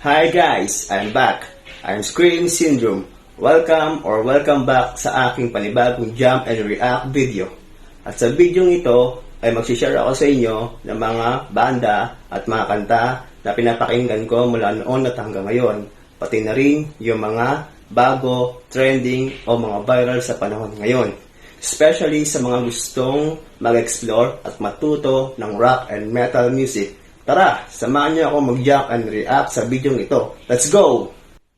Hi guys, I'm back. I'm Scream Syndrome. Welcome back sa aking panibagong jump and react video. At sa video ito ay magsishare ako sa inyo ng mga banda at mga kanta na pinapakinggan ko mula noon at hanggang ngayon. Pati na rin yung mga bago, trending o mga viral sa panahon ngayon. Especially sa mga gustong mag-explore at matuto ng rock and metal music. Tara, samahan niyo ako mag-jump and react sa video ito. Let's go!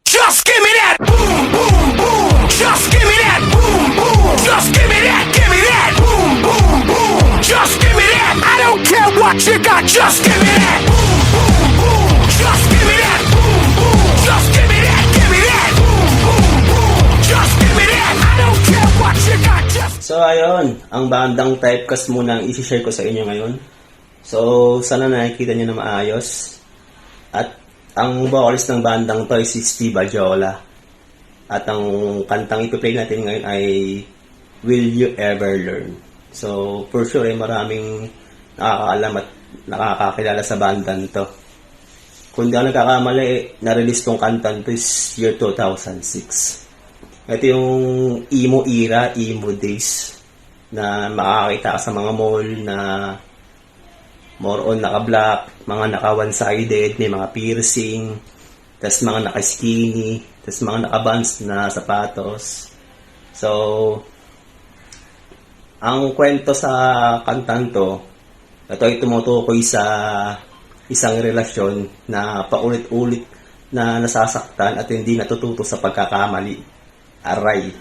Just give me that boom, boom, boom. Just give me that boom, boom. Just give me that boom, boom, boom. Just give me that. I don't care what you got. Just give me that boom, boom, boom. Just give me that boom, boom. Just give me that boom, boom, boom. Just give me that. I don't care what you got. Just. So ayun, ang bandang typecast muna ang isi-share ko sa inyo ngayon. So sana nakikita niyo na maayos. At ang vocalist ng bandang to ay si Steve Ajola. At ang kantang ipi-play natin ngayon ay Will You Ever Learn. So for sure ay maraming nakakaalam at nakakakilala sa bandang to. Kung di ako nagkakamali, na-release tong kantang to is year 2006. Ito yung emo era, emo days na makakita ka sa mga mall na more on naka-black, mga naka one-sided, may mga piercing, tas mga naka-skinny, tas mga naka-buns na sapatos. So, ang kwento sa kantang to, ito ay tumutukoy sa isang relasyon na paulit-ulit na nasasaktan at hindi natututo sa pagkakamali. Aray.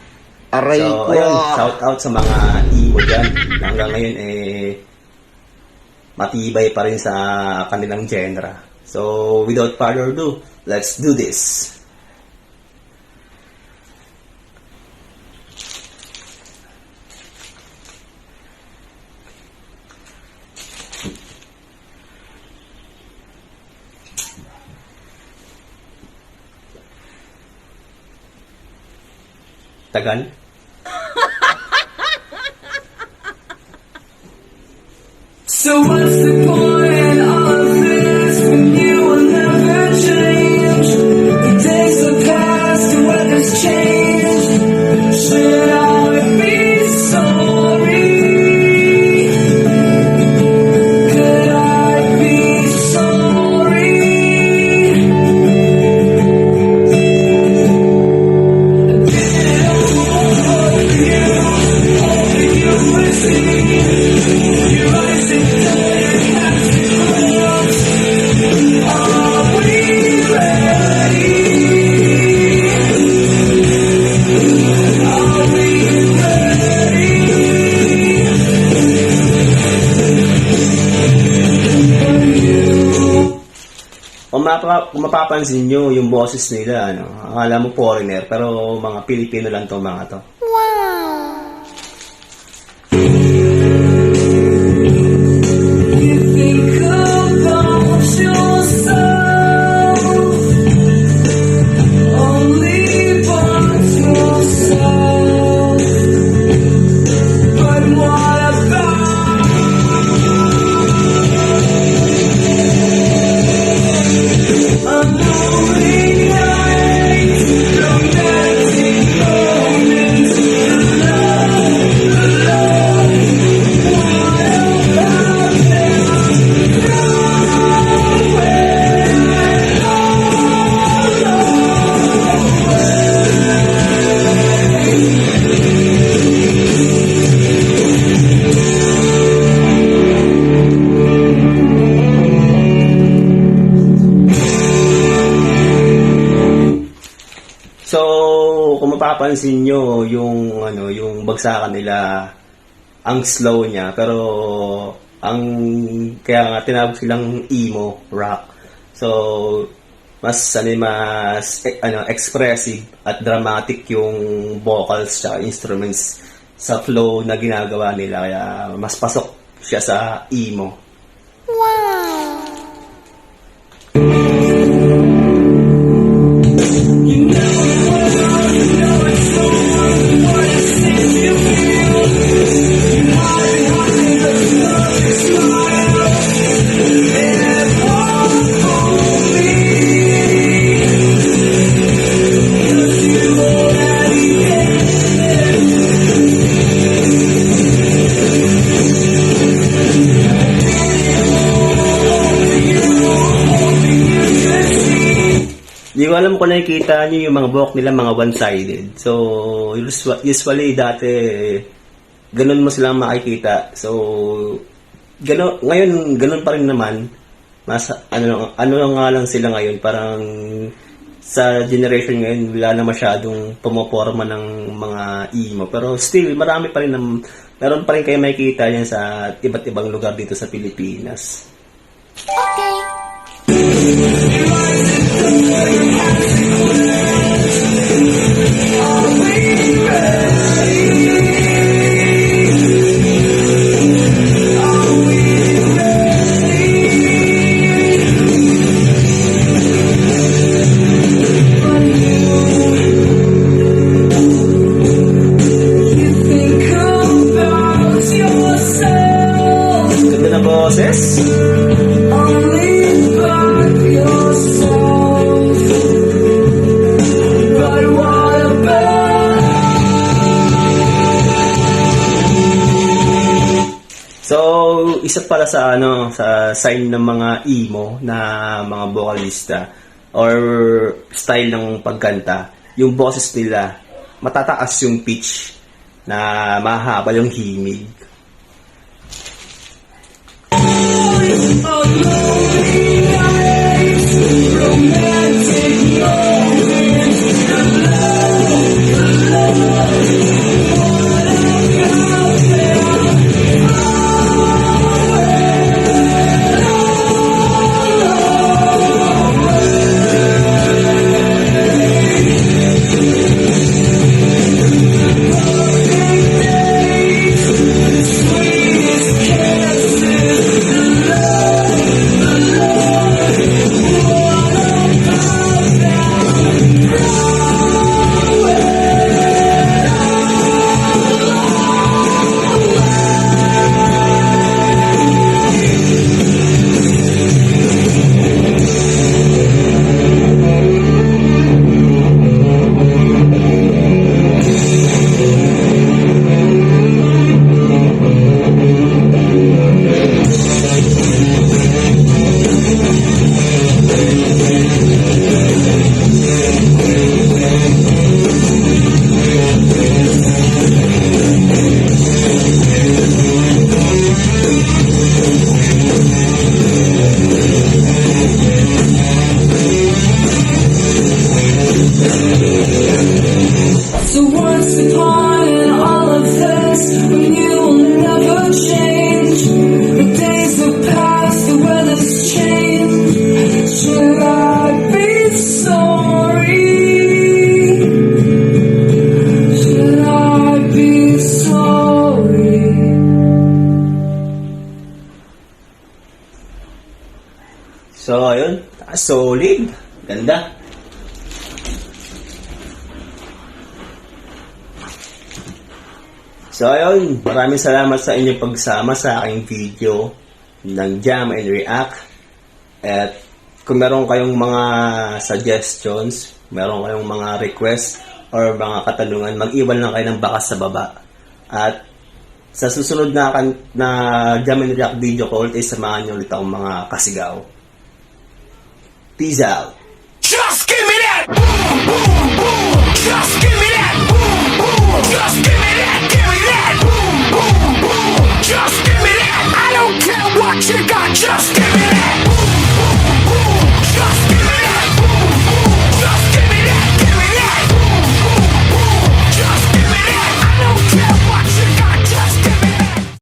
So, ayun, shout out sa mga emo dyan. Hanggang ngayon, matibay pa rin sa kanilang genre. So, without further ado, let's do this. Tagal? So what's the point of this when you will never change? The days have passed and weather's changed. Should I be sorry? Could I be sorry? I did it all for you, hoping you would see. Your eyes and kung mapapansin nyo yung boses nila, akala mo foreigner, pero mga Pilipino lang to mga to. you think about yourself, only but yourself. But what about a lonely night, romantic moments, So, kung mapapansin nyo, yung bagsakan nila, ang slow niya, pero kaya nga tinawag silang emo rock. So, mas expressive at dramatic yung vocals at instruments sa flow na ginagawa nila, kaya mas pasok siya sa emo. smile, and it won't be ko alam kung nakikita nyo yung mga buhok nila, mga one-sided. So, usually dati, ganun mo silang makikita. So, ngayon, ganun pa rin naman. Ano nga lang sila ngayon, parang sa generation ngayon, wala na masyadong pumoporma ng mga emo. Pero still, meron pa rin kayo makikita yan sa iba't ibang lugar dito sa Pilipinas. You think about yourself, Ganda na boses. only about yourself. But what about So, isa pala sa sa sign ng mga emo na mga vocalista or style ng pagkanta, yung boses nila matataas yung pitch na mahaba yung himig. So what's the point in all of this when you will never change? The days have passed, the weather's changed. Should I be sorry? Should I be sorry? So, ayun. Solid. Ganda. So, ayun. Maraming salamat sa inyong pagsama sa aking video ng Jam and React. At kung meron kayong mga suggestions, meron kayong mga request or mga katanungan, mag-iwan lang kayo ng bakas sa baba. At sa susunod na Jam and React video ko, ulit samahan niyo ulit akong mga kasigaw. Peace out! Just give me that boom, boom, boom. Just give me that boom, boom. Just give me